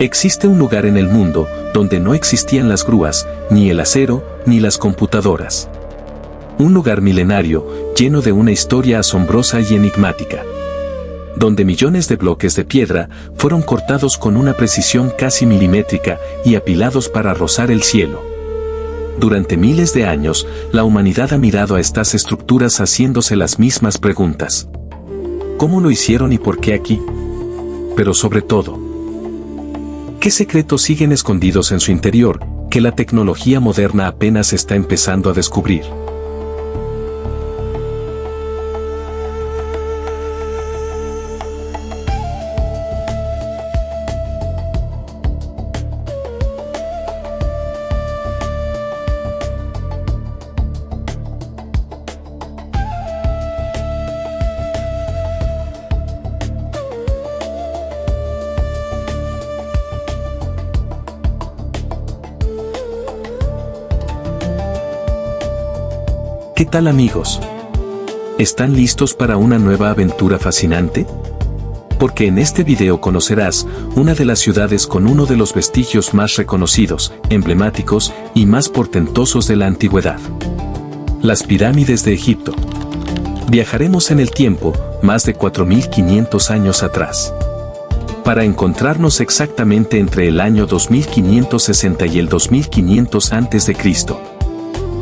Existe un lugar en el mundo donde no existían las grúas, ni el acero, ni las computadoras. Un lugar milenario, lleno de una historia asombrosa y enigmática. Donde millones de bloques de piedra fueron cortados con una precisión casi milimétrica y apilados para rozar el cielo. Durante miles de años, la humanidad ha mirado a estas estructuras haciéndose las mismas preguntas. ¿Cómo lo hicieron y por qué aquí? Pero sobre todo, ¿qué secretos siguen escondidos en su interior que la tecnología moderna apenas está empezando a descubrir? ¿Qué tal, amigos? ¿Están listos para una nueva aventura fascinante? Porque en este video conocerás una de las ciudades con uno de los vestigios más reconocidos, emblemáticos y más portentosos de la antigüedad. Las pirámides de Egipto. Viajaremos en el tiempo, más de 4500 años atrás. Para encontrarnos exactamente entre el año 2560 y el 2500 a.C.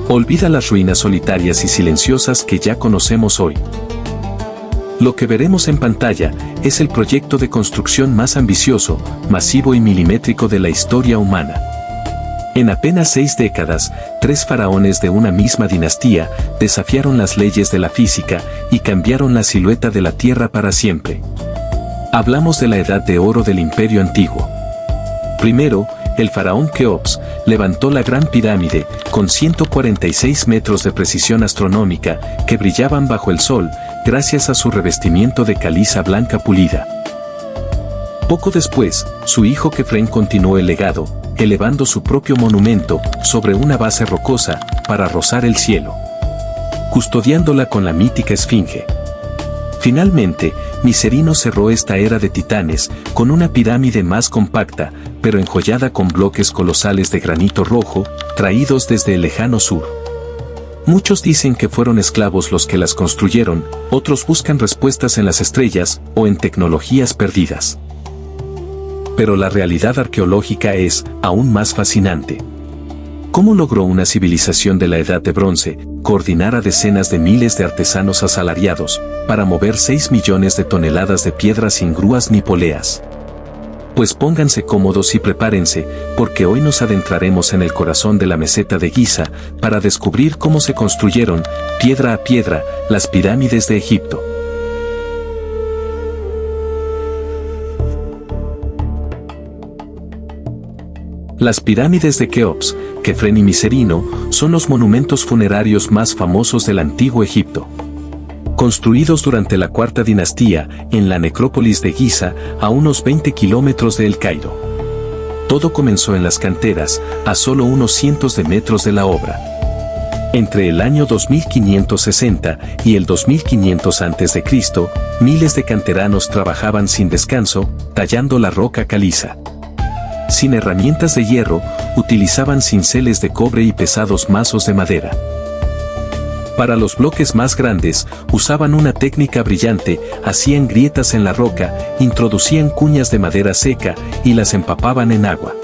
Olvida las ruinas solitarias y silenciosas que ya conocemos hoy. Lo que veremos en pantalla es el proyecto de construcción más ambicioso, masivo y milimétrico de la historia humana. En apenas 6 décadas, 3 faraones de una misma dinastía desafiaron las leyes de la física y cambiaron la silueta de la Tierra para siempre. Hablamos de la Edad de Oro del Imperio Antiguo. Primero, el faraón Keops levantó la Gran Pirámide, con 146 metros de precisión astronómica, que brillaban bajo el sol, gracias a su revestimiento de caliza blanca pulida. Poco después, su hijo Kefren continuó el legado, elevando su propio monumento sobre una base rocosa, para rozar el cielo, custodiándola con la mítica Esfinge. Finalmente, Micerino cerró esta era de titanes con una pirámide más compacta, pero enjollada con bloques colosales de granito rojo, traídos desde el lejano sur. Muchos dicen que fueron esclavos los que las construyeron, otros buscan respuestas en las estrellas o en tecnologías perdidas. Pero la realidad arqueológica es aún más fascinante. ¿Cómo logró una civilización de la Edad de Bronce coordinar a decenas de miles de artesanos asalariados para mover 6 millones de toneladas de piedra sin grúas ni poleas? Pues pónganse cómodos y prepárense, porque hoy nos adentraremos en el corazón de la meseta de Giza para descubrir cómo se construyeron, piedra a piedra, las pirámides de Egipto. Las pirámides de Keops, Kefren y Micerino son los monumentos funerarios más famosos del antiguo Egipto. Construidos durante la Cuarta Dinastía en la necrópolis de Giza, a unos 20 kilómetros de El Cairo. Todo comenzó en las canteras, a solo unos cientos de metros de la obra. Entre el año 2560 y el 2500 a.C., miles de canteranos trabajaban sin descanso, tallando la roca caliza. Sin herramientas de hierro, utilizaban cinceles de cobre y pesados mazos de madera. Para los bloques más grandes, usaban una técnica brillante, hacían grietas en la roca, introducían cuñas de madera seca y las empapaban en agua.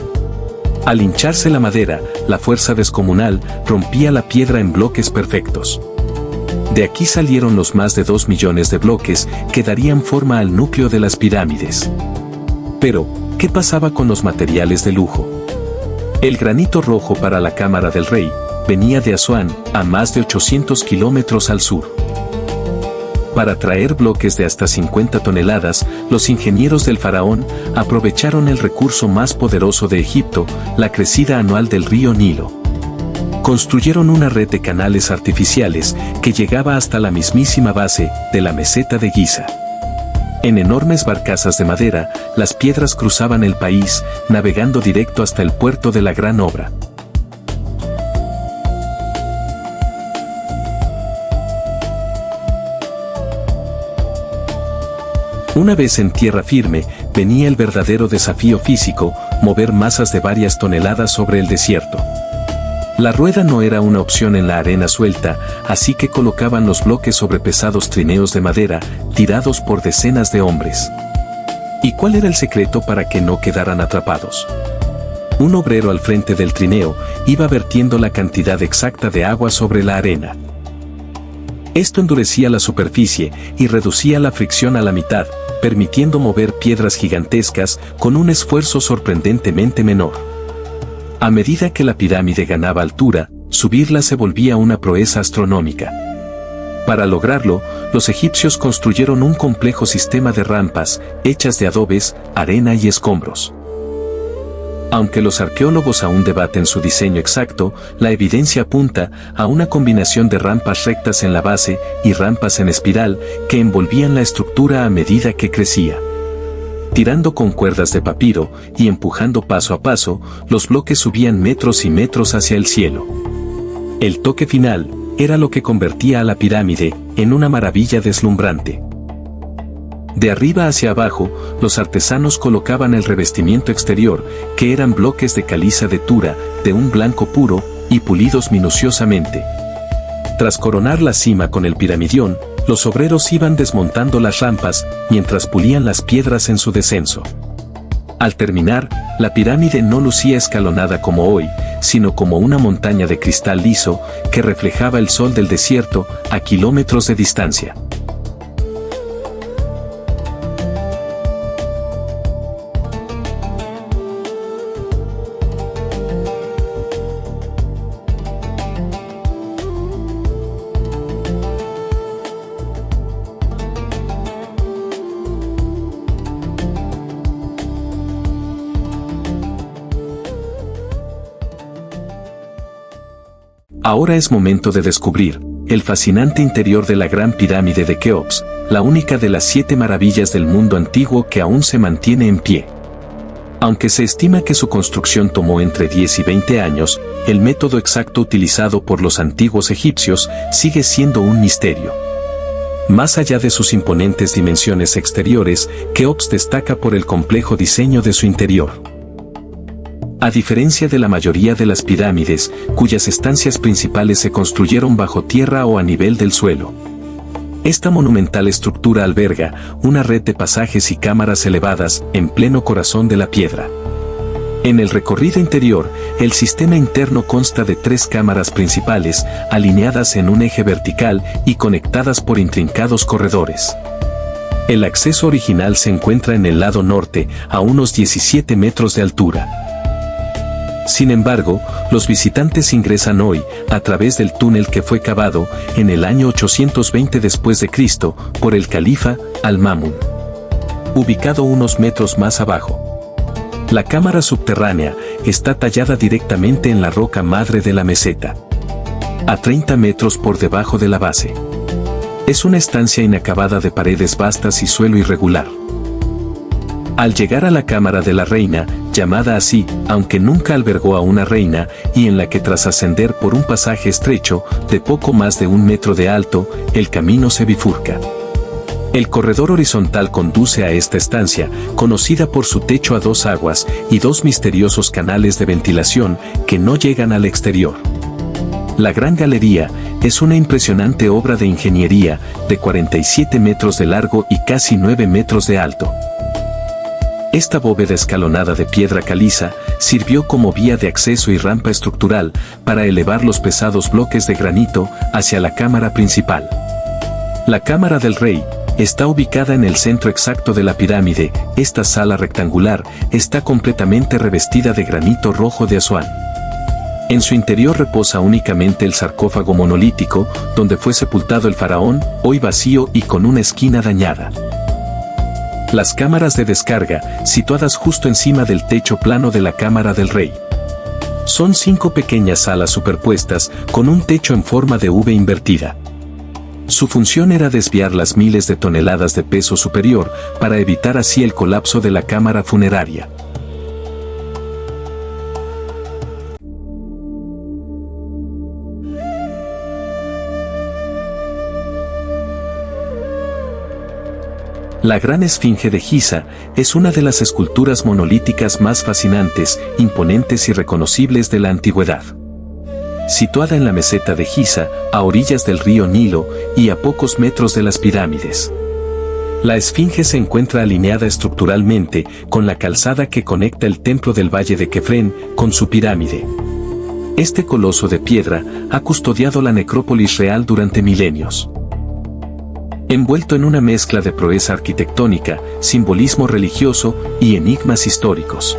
Al hincharse la madera, la fuerza descomunal rompía la piedra en bloques perfectos. De aquí salieron los más de 2 millones de bloques que darían forma al núcleo de las pirámides. Pero, ¿qué pasaba con los materiales de lujo? El granito rojo para la cámara del rey venía de Asuán, a más de 800 kilómetros al sur. Para traer bloques de hasta 50 toneladas, los ingenieros del faraón aprovecharon el recurso más poderoso de Egipto, la crecida anual del río Nilo. Construyeron una red de canales artificiales que llegaba hasta la mismísima base de la meseta de Giza. En enormes barcazas de madera, las piedras cruzaban el país, navegando directo hasta el puerto de la gran obra. Una vez en tierra firme, venía el verdadero desafío físico, mover masas de varias toneladas sobre el desierto. La rueda no era una opción en la arena suelta, así que colocaban los bloques sobre pesados trineos de madera, tirados por decenas de hombres. ¿Y cuál era el secreto para que no quedaran atrapados? Un obrero al frente del trineo iba vertiendo la cantidad exacta de agua sobre la arena. Esto endurecía la superficie y reducía la fricción a la mitad, permitiendo mover piedras gigantescas con un esfuerzo sorprendentemente menor. A medida que la pirámide ganaba altura, subirla se volvía una proeza astronómica. Para lograrlo, los egipcios construyeron un complejo sistema de rampas, hechas de adobes, arena y escombros. Aunque los arqueólogos aún debaten su diseño exacto, la evidencia apunta a una combinación de rampas rectas en la base y rampas en espiral que envolvían la estructura a medida que crecía. Tirando con cuerdas de papiro y empujando paso a paso, los bloques subían metros y metros hacia el cielo. El toque final era lo que convertía a la pirámide en una maravilla deslumbrante. De arriba hacia abajo, los artesanos colocaban el revestimiento exterior, que eran bloques de caliza de Tura, de un blanco puro, y pulidos minuciosamente. Tras coronar la cima con el piramidión, los obreros iban desmontando las rampas, mientras pulían las piedras en su descenso. Al terminar, la pirámide no lucía escalonada como hoy, sino como una montaña de cristal liso, que reflejaba el sol del desierto a kilómetros de distancia. Ahora es momento de descubrir el fascinante interior de la Gran Pirámide de Keops, la única de las 7 maravillas del mundo antiguo que aún se mantiene en pie. Aunque se estima que su construcción tomó entre 10 y 20 años, el método exacto utilizado por los antiguos egipcios sigue siendo un misterio. Más allá de sus imponentes dimensiones exteriores, Keops destaca por el complejo diseño de su interior. A diferencia de la mayoría de las pirámides, cuyas estancias principales se construyeron bajo tierra o a nivel del suelo, esta monumental estructura alberga una red de pasajes y cámaras elevadas en pleno corazón de la piedra. En el recorrido interior, el sistema interno consta de 3 cámaras principales, alineadas en un eje vertical y conectadas por intrincados corredores. El acceso original se encuentra en el lado norte, a unos 17 metros de altura. Sin embargo, los visitantes ingresan hoy, a través del túnel que fue cavado, en el año 820 después de Cristo, por el califa Al-Ma'mún, ubicado unos metros más abajo. La cámara subterránea está tallada directamente en la roca madre de la meseta, a 30 metros por debajo de la base. Es una estancia inacabada de paredes vastas y suelo irregular. Al llegar a la cámara de la reina, llamada así, aunque nunca albergó a una reina, y en la que tras ascender por un pasaje estrecho, de poco más de 1 metro de alto, el camino se bifurca. El corredor horizontal conduce a esta estancia, conocida por su techo a 2 aguas y 2 misteriosos canales de ventilación que no llegan al exterior. La Gran Galería es una impresionante obra de ingeniería, de 47 metros de largo y casi 9 metros de alto. Esta bóveda escalonada de piedra caliza sirvió como vía de acceso y rampa estructural para elevar los pesados bloques de granito hacia la cámara principal. La Cámara del Rey está ubicada en el centro exacto de la pirámide. Esta sala rectangular está completamente revestida de granito rojo de Asuán. En su interior reposa únicamente el sarcófago monolítico donde fue sepultado el faraón, hoy vacío y con una esquina dañada. Las cámaras de descarga, situadas justo encima del techo plano de la Cámara del Rey. Son 5 pequeñas salas superpuestas, con un techo en forma de V invertida. Su función era desviar las miles de toneladas de peso superior, para evitar así el colapso de la cámara funeraria. La Gran Esfinge de Giza es una de las esculturas monolíticas más fascinantes, imponentes y reconocibles de la antigüedad. Situada en la meseta de Giza, a orillas del río Nilo y a pocos metros de las pirámides. La Esfinge se encuentra alineada estructuralmente con la calzada que conecta el templo del Valle de Kefren con su pirámide. Este coloso de piedra ha custodiado la necrópolis real durante milenios. Envuelto en una mezcla de proeza arquitectónica, simbolismo religioso y enigmas históricos.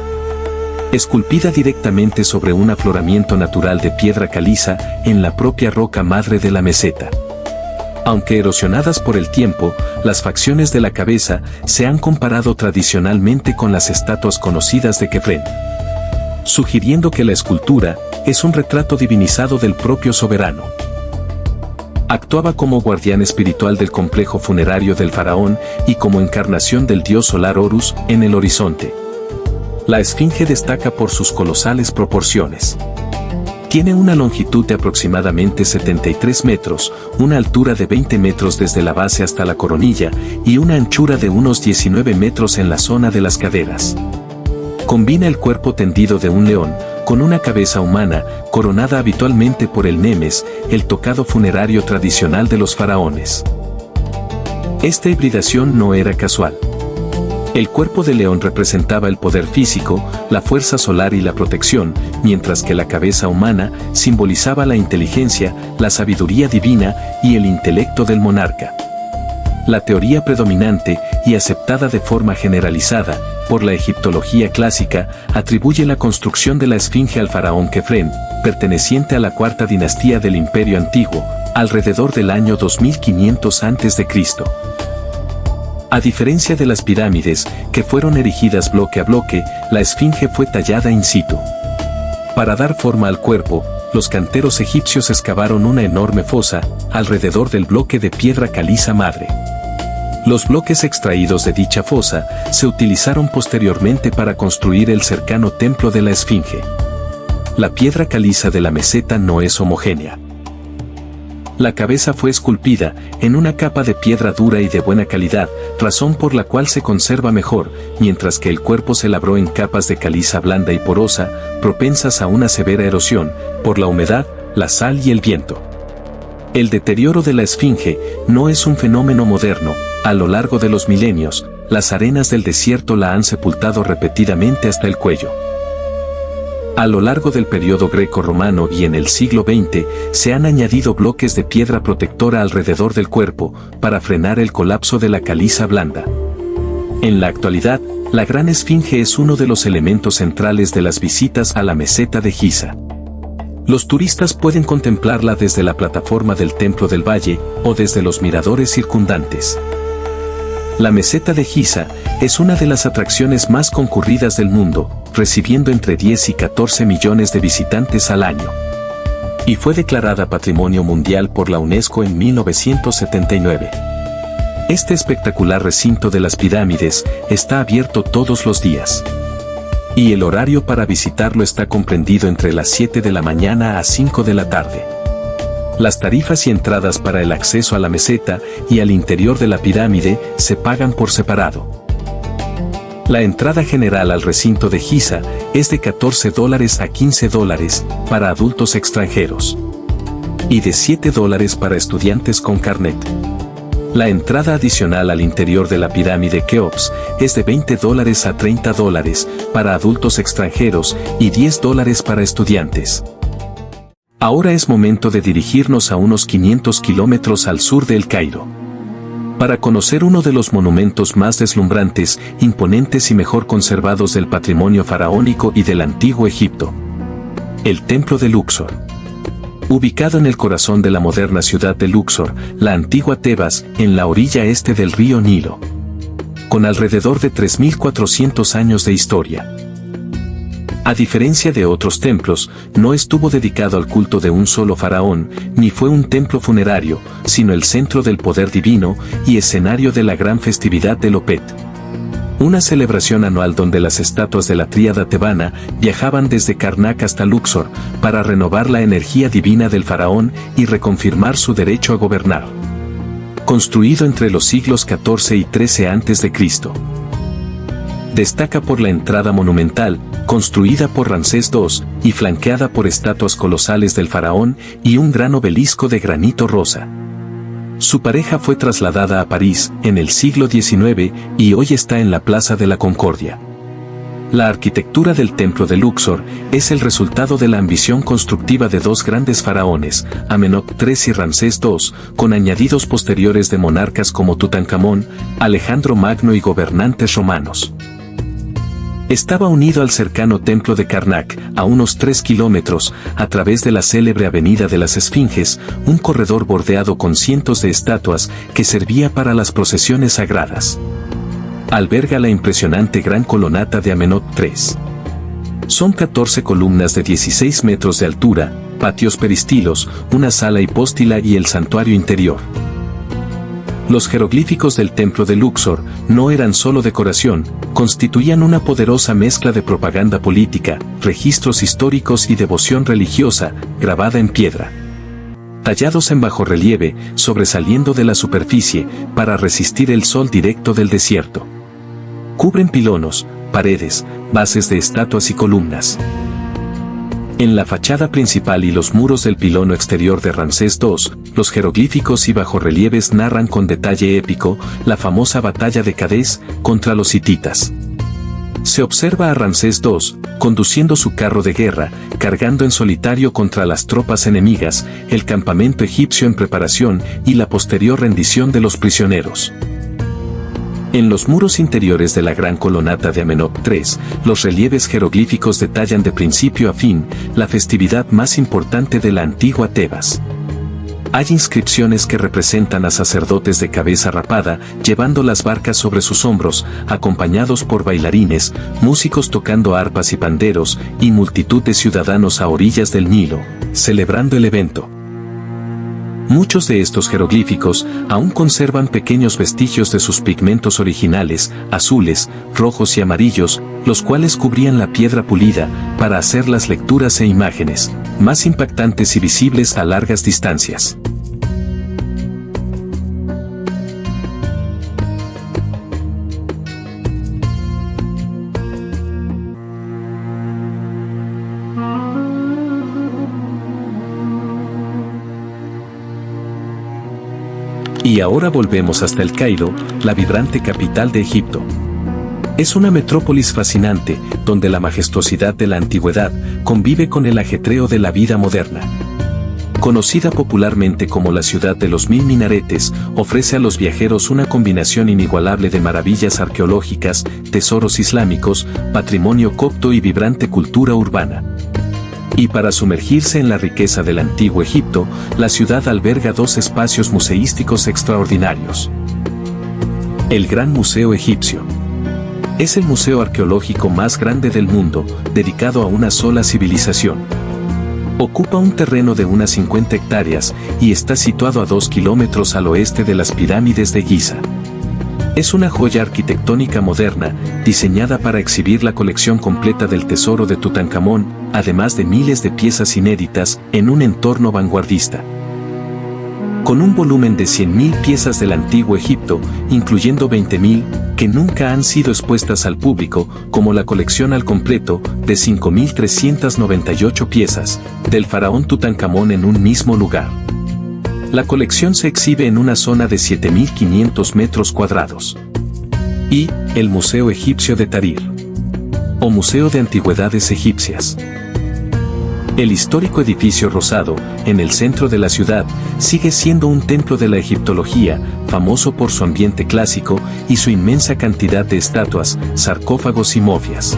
Esculpida directamente sobre un afloramiento natural de piedra caliza en la propia roca madre de la meseta. Aunque erosionadas por el tiempo, las facciones de la cabeza se han comparado tradicionalmente con las estatuas conocidas de Kefren, sugiriendo que la escultura es un retrato divinizado del propio soberano. Actuaba como guardián espiritual del complejo funerario del faraón y como encarnación del dios solar Horus en el horizonte. La Esfinge destaca por sus colosales proporciones. Tiene una longitud de aproximadamente 73 metros, una altura de 20 metros desde la base hasta la coronilla y una anchura de unos 19 metros en la zona de las caderas. Combina el cuerpo tendido de un león con una cabeza humana, coronada habitualmente por el nemes, el tocado funerario tradicional de los faraones. Esta hibridación no era casual. El cuerpo de león representaba el poder físico, la fuerza solar y la protección, mientras que la cabeza humana simbolizaba la inteligencia, la sabiduría divina y el intelecto del monarca. La teoría predominante y aceptada de forma generalizada por la egiptología clásica atribuye la construcción de la Esfinge al faraón Kefren, perteneciente a la cuarta dinastía del Imperio Antiguo, alrededor del año 2500 a.C. A diferencia de las pirámides, que fueron erigidas bloque a bloque, la Esfinge fue tallada in situ. Para dar forma al cuerpo, los canteros egipcios excavaron una enorme fosa alrededor del bloque de piedra caliza madre. Los bloques extraídos de dicha fosa se utilizaron posteriormente para construir el cercano templo de la Esfinge. La piedra caliza de la meseta no es homogénea. La cabeza fue esculpida en una capa de piedra dura y de buena calidad, razón por la cual se conserva mejor, mientras que el cuerpo se labró en capas de caliza blanda y porosa, propensas a una severa erosión, por la humedad, la sal y el viento. El deterioro de la Esfinge no es un fenómeno moderno. A lo largo de los milenios, las arenas del desierto la han sepultado repetidamente hasta el cuello. A lo largo del periodo greco-romano y en el siglo XX, se han añadido bloques de piedra protectora alrededor del cuerpo, para frenar el colapso de la caliza blanda. En la actualidad, la Gran Esfinge es uno de los elementos centrales de las visitas a la meseta de Giza. Los turistas pueden contemplarla desde la plataforma del Templo del Valle, o desde los miradores circundantes. La meseta de Giza es una de las atracciones más concurridas del mundo, recibiendo entre 10 y 14 millones de visitantes al año. Y fue declarada Patrimonio Mundial por la UNESCO en 1979. Este espectacular recinto de las pirámides está abierto todos los días. Y el horario para visitarlo está comprendido entre las 7 de la mañana a 5 de la tarde. Las tarifas y entradas para el acceso a la meseta y al interior de la pirámide se pagan por separado. La entrada general al recinto de Giza es de $14 a $15 para adultos extranjeros y de $7 para estudiantes con carnet. La entrada adicional al interior de la pirámide Keops es de $20 a $30 para adultos extranjeros y $10 para estudiantes. Ahora es momento de dirigirnos a unos 500 kilómetros al sur de El Cairo, para conocer uno de los monumentos más deslumbrantes, imponentes y mejor conservados del patrimonio faraónico y del antiguo Egipto. El Templo de Luxor. Ubicado en el corazón de la moderna ciudad de Luxor, la antigua Tebas, en la orilla este del río Nilo. Con alrededor de 3.400 años de historia. A diferencia de otros templos, no estuvo dedicado al culto de un solo faraón, ni fue un templo funerario, sino el centro del poder divino y escenario de la gran festividad del Opet. Una celebración anual donde las estatuas de la tríada tebana viajaban desde Karnak hasta Luxor para renovar la energía divina del faraón y reconfirmar su derecho a gobernar. construido entre los siglos XIV y XIII a.C. Destaca por la entrada monumental, construida por Ramsés II, y flanqueada por estatuas colosales del faraón y un gran obelisco de granito rosa. Su pareja fue trasladada a París en el siglo XIX y hoy está en la Plaza de la Concordia. La arquitectura del templo de Luxor es el resultado de la ambición constructiva de dos grandes faraones, Amenhotep III y Ramsés II, con añadidos posteriores de monarcas como Tutankamón, Alejandro Magno y gobernantes romanos. Estaba unido al cercano templo de Karnak, a unos 3 kilómetros, a través de la célebre Avenida de las Esfinges, un corredor bordeado con cientos de estatuas que servía para las procesiones sagradas. Alberga la impresionante gran colonata de Amenhotep III. Son 14 columnas de 16 metros de altura, patios peristilos, una sala hipóstila y el santuario interior. Los jeroglíficos del templo de Luxor no eran solo decoración, constituían una poderosa mezcla de propaganda política, registros históricos y devoción religiosa, grabada en piedra. Tallados en bajorrelieve, sobresaliendo de la superficie, para resistir el sol directo del desierto. Cubren pilonos, paredes, bases de estatuas y columnas. En la fachada principal y los muros del pilono exterior de Ramsés II, los jeroglíficos y bajorrelieves narran con detalle épico la famosa batalla de Cadés contra los hititas. Se observa a Ramsés II, conduciendo su carro de guerra, cargando en solitario contra las tropas enemigas, el campamento egipcio en preparación y la posterior rendición de los prisioneros. En los muros interiores de la gran colonata de Amenhotep III, los relieves jeroglíficos detallan de principio a fin la festividad más importante de la antigua Tebas. Hay inscripciones que representan a sacerdotes de cabeza rapada, llevando las barcas sobre sus hombros, acompañados por bailarines, músicos tocando arpas y panderos, y multitud de ciudadanos a orillas del Nilo, celebrando el evento. Muchos de estos jeroglíficos aún conservan pequeños vestigios de sus pigmentos originales, azules, rojos y amarillos, los cuales cubrían la piedra pulida para hacer las lecturas e imágenes más impactantes y visibles a largas distancias. Y ahora volvemos hasta El Cairo, la vibrante capital de Egipto. Es una metrópolis fascinante, donde la majestuosidad de la antigüedad convive con el ajetreo de la vida moderna. Conocida popularmente como la ciudad de los 1000 minaretes, ofrece a los viajeros una combinación inigualable de maravillas arqueológicas, tesoros islámicos, patrimonio copto y vibrante cultura urbana. Y para sumergirse en la riqueza del antiguo Egipto, la ciudad alberga dos espacios museísticos extraordinarios. El Gran Museo Egipcio. Es el museo arqueológico más grande del mundo, dedicado a una sola civilización. Ocupa un terreno de unas 50 hectáreas y está situado a 2 kilómetros al oeste de las pirámides de Giza. Es una joya arquitectónica moderna, diseñada para exhibir la colección completa del tesoro de Tutankamón, además de miles de piezas inéditas, en un entorno vanguardista. Con un volumen de 100.000 piezas del antiguo Egipto, incluyendo 20.000, que nunca han sido expuestas al público, como la colección al completo, de 5.398 piezas, del faraón Tutankamón en un mismo lugar. La colección se exhibe en una zona de 7.500 metros cuadrados. Y, el Museo Egipcio de Tahrir. O Museo de Antigüedades Egipcias. El histórico edificio rosado, en el centro de la ciudad, sigue siendo un templo de la egiptología, famoso por su ambiente clásico y su inmensa cantidad de estatuas, sarcófagos y momias.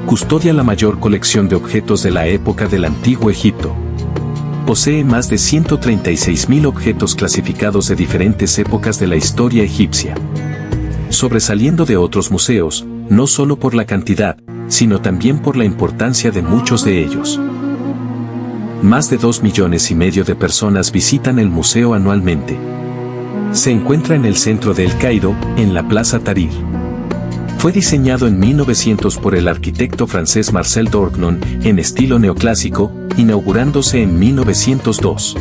Custodia la mayor colección de objetos de la época del Antiguo Egipto. Posee más de 136.000 objetos clasificados de diferentes épocas de la historia egipcia. Sobresaliendo de otros museos, no solo por la cantidad, sino también por la importancia de muchos de ellos. Más de 2,5 millones de personas visitan el museo anualmente. Se encuentra en el centro de El Cairo, en la Plaza Tahrir. Fue diseñado en 1900 por el arquitecto francés Marcel Dourgnon, en estilo neoclásico, inaugurándose en 1902.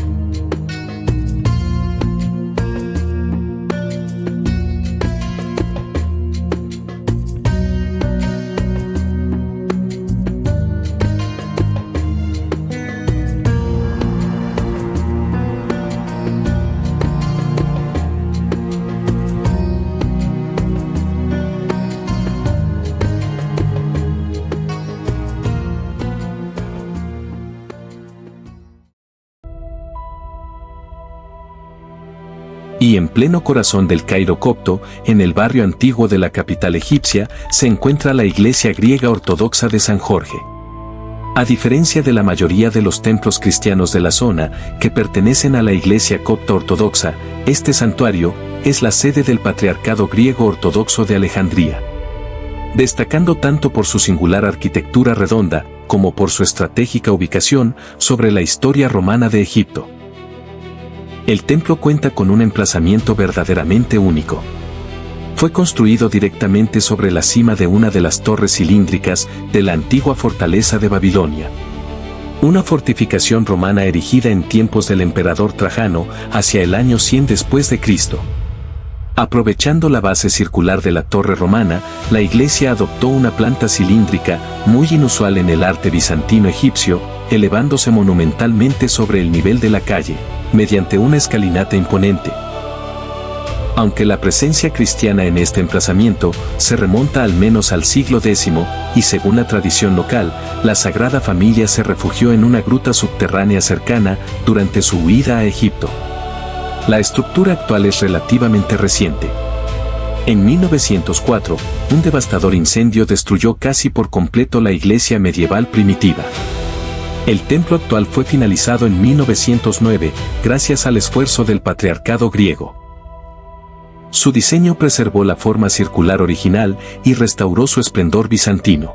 y en pleno corazón del Cairo copto, en el barrio antiguo de la capital egipcia, se encuentra la iglesia griega ortodoxa de San Jorge. A diferencia de la mayoría de los templos cristianos de la zona, que pertenecen a la iglesia copta ortodoxa, este santuario es la sede del Patriarcado Griego Ortodoxo de Alejandría. Destacando tanto por su singular arquitectura redonda, como por su estratégica ubicación sobre la historia romana de Egipto. El templo cuenta con un emplazamiento verdaderamente único. Fue construido directamente sobre la cima de una de las torres cilíndricas de la antigua fortaleza de Babilonia. Una fortificación romana erigida en tiempos del emperador Trajano hacia el año 100 después de Cristo. Aprovechando la base circular de la torre romana, la iglesia adoptó una planta cilíndrica, muy inusual en el arte bizantino egipcio, elevándose monumentalmente sobre el nivel de la calle, mediante una escalinata imponente. Aunque la presencia cristiana en este emplazamiento se remonta al menos al siglo X, y según la tradición local, la Sagrada Familia se refugió en una gruta subterránea cercana durante su huida a Egipto. La estructura actual es relativamente reciente. En 1904, un devastador incendio destruyó casi por completo la iglesia medieval primitiva. El templo actual fue finalizado en 1909, gracias al esfuerzo del Patriarcado griego. Su diseño preservó la forma circular original y restauró su esplendor bizantino.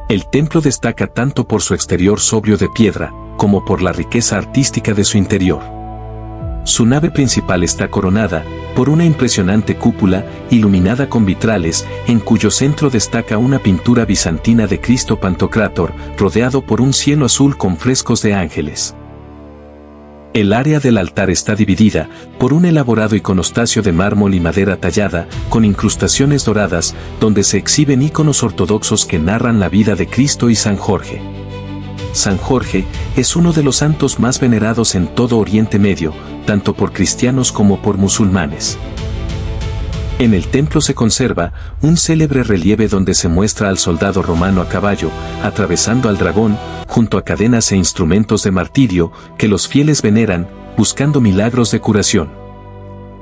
El templo destaca tanto por su exterior sobrio de piedra, como por la riqueza artística de su interior. Su nave principal está coronada por una impresionante cúpula iluminada con vitrales, en cuyo centro destaca una pintura bizantina de Cristo Pantocrátor, rodeado por un cielo azul con frescos de ángeles. El área del altar está dividida por un elaborado iconostasio de mármol y madera tallada, con incrustaciones doradas, donde se exhiben íconos ortodoxos que narran la vida de Cristo y San Jorge. San Jorge es uno de los santos más venerados en todo Oriente Medio, tanto por cristianos como por musulmanes. En el templo se conserva un célebre relieve donde se muestra al soldado romano a caballo, atravesando al dragón, junto a cadenas e instrumentos de martirio que los fieles veneran, buscando milagros de curación.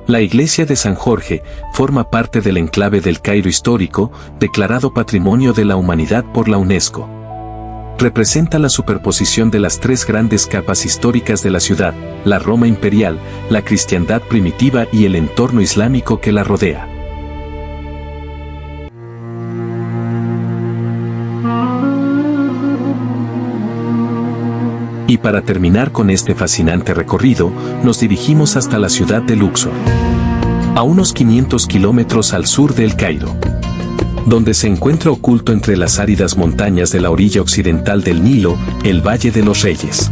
La iglesia de San Jorge forma parte del enclave del Cairo histórico, declarado Patrimonio de la Humanidad por la UNESCO. Representa la superposición de las tres grandes capas históricas de la ciudad, la Roma imperial, la cristiandad primitiva y el entorno islámico que la rodea. Y para terminar con este fascinante recorrido, nos dirigimos hasta la ciudad de Luxor, a unos 500 kilómetros al sur de El Cairo, donde se encuentra oculto entre las áridas montañas de la orilla occidental del Nilo, el Valle de los Reyes.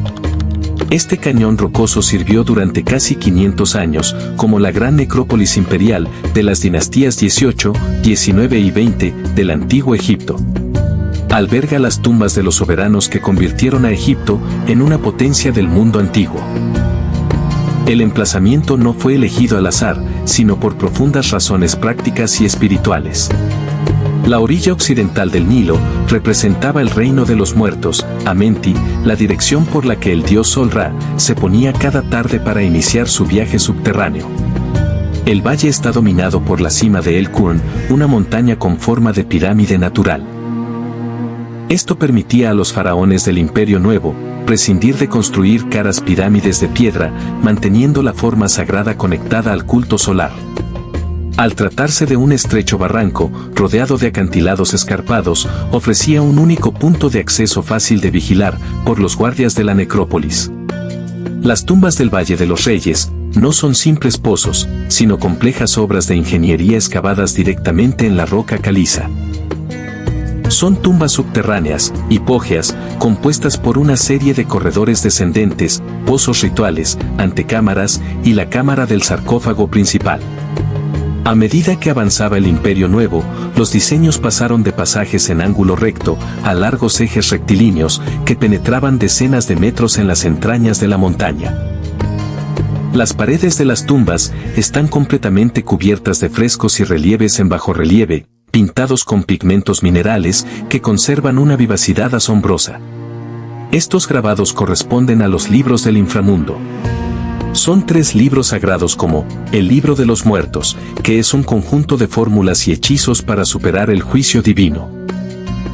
Este cañón rocoso sirvió durante casi 500 años como la gran necrópolis imperial de las dinastías 18, 19 y 20 del antiguo Egipto. Alberga las tumbas de los soberanos que convirtieron a Egipto en una potencia del mundo antiguo. El emplazamiento no fue elegido al azar, sino por profundas razones prácticas y espirituales. La orilla occidental del Nilo representaba el reino de los muertos, Amenti, la dirección por la que el dios Sol-Ra se ponía cada tarde para iniciar su viaje subterráneo. El valle está dominado por la cima de El Qurn, una montaña con forma de pirámide natural. Esto permitía a los faraones del Imperio Nuevo prescindir de construir caras pirámides de piedra, manteniendo la forma sagrada conectada al culto solar. Al tratarse de un estrecho barranco, rodeado de acantilados escarpados, ofrecía un único punto de acceso fácil de vigilar por los guardias de la necrópolis. Las tumbas del Valle de los Reyes no son simples pozos, sino complejas obras de ingeniería excavadas directamente en la roca caliza. Son tumbas subterráneas, hipógeas, compuestas por una serie de corredores descendentes, pozos rituales, antecámaras y la cámara del sarcófago principal. A medida que avanzaba el Imperio Nuevo, los diseños pasaron de pasajes en ángulo recto a largos ejes rectilíneos que penetraban decenas de metros en las entrañas de la montaña. Las paredes de las tumbas están completamente cubiertas de frescos y relieves en bajorrelieve, pintados con pigmentos minerales que conservan una vivacidad asombrosa. Estos grabados corresponden a los libros del inframundo. Son 3 libros sagrados como el Libro de los Muertos, que es un conjunto de fórmulas y hechizos para superar el juicio divino.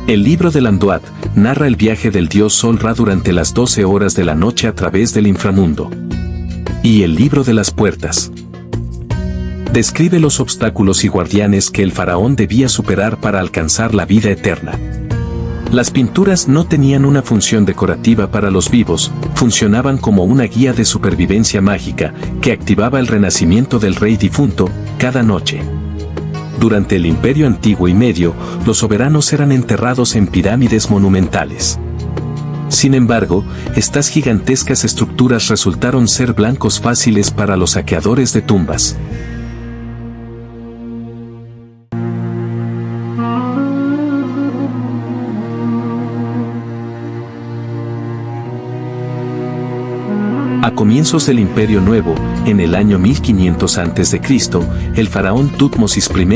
El Libro del Anduat narra el viaje del dios Sol Ra durante las 12 horas de la noche a través del inframundo. Y el Libro de las Puertas describe los obstáculos y guardianes que el faraón debía superar para alcanzar la vida eterna. Las pinturas no tenían una función decorativa para los vivos, funcionaban como una guía de supervivencia mágica que activaba el renacimiento del rey difunto cada noche. Durante el Imperio Antiguo y Medio, los soberanos eran enterrados en pirámides monumentales. Sin embargo, estas gigantescas estructuras resultaron ser blancos fáciles para los saqueadores de tumbas. A comienzos del Imperio Nuevo, en el año 1500 a.C., el faraón Tutmosis I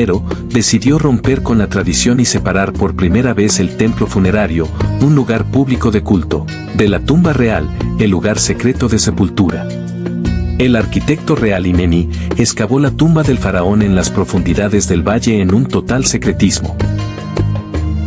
decidió romper con la tradición y separar por primera vez el templo funerario, un lugar público de culto, de la tumba real, el lugar secreto de sepultura. El arquitecto real Ineni excavó la tumba del faraón en las profundidades del valle en un total secretismo.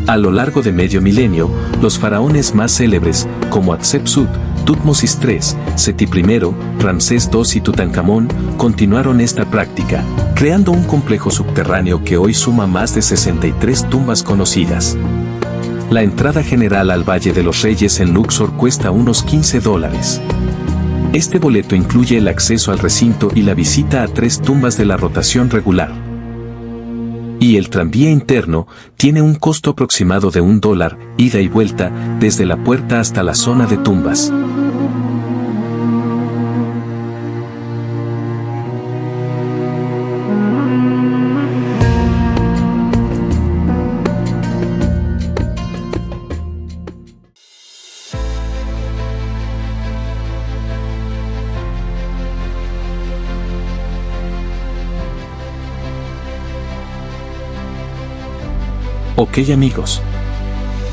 A lo largo de medio milenio, los faraones más célebres, como Hatshepsut, Tutmosis III, Seti I, Ramsés II y Tutankamón, continuaron esta práctica, creando un complejo subterráneo que hoy suma más de 63 tumbas conocidas. La entrada general al Valle de los Reyes en Luxor cuesta unos $15. Este boleto incluye el acceso al recinto y la visita a 3 tumbas de la rotación regular. Y el tranvía interno tiene un costo aproximado de $1, ida y vuelta, desde la puerta hasta la zona de tumbas. Ok amigos,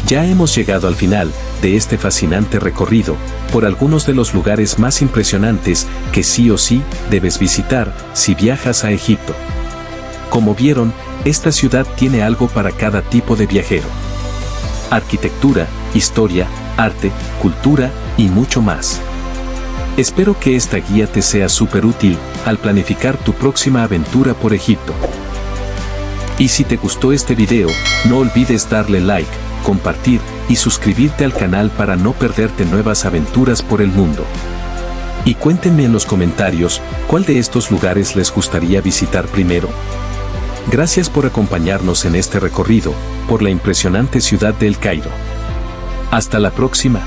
ya hemos llegado al final de este fascinante recorrido por algunos de los lugares más impresionantes que sí o sí debes visitar si viajas a Egipto. Como vieron, esta ciudad tiene algo para cada tipo de viajero. Arquitectura, historia, arte, cultura y mucho más. Espero que esta guía te sea súper útil al planificar tu próxima aventura por Egipto. Y si te gustó este video, no olvides darle like, compartir y suscribirte al canal para no perderte nuevas aventuras por el mundo. Y cuéntenme en los comentarios, ¿cuál de estos lugares les gustaría visitar primero? Gracias por acompañarnos en este recorrido, por la impresionante ciudad de El Cairo. Hasta la próxima.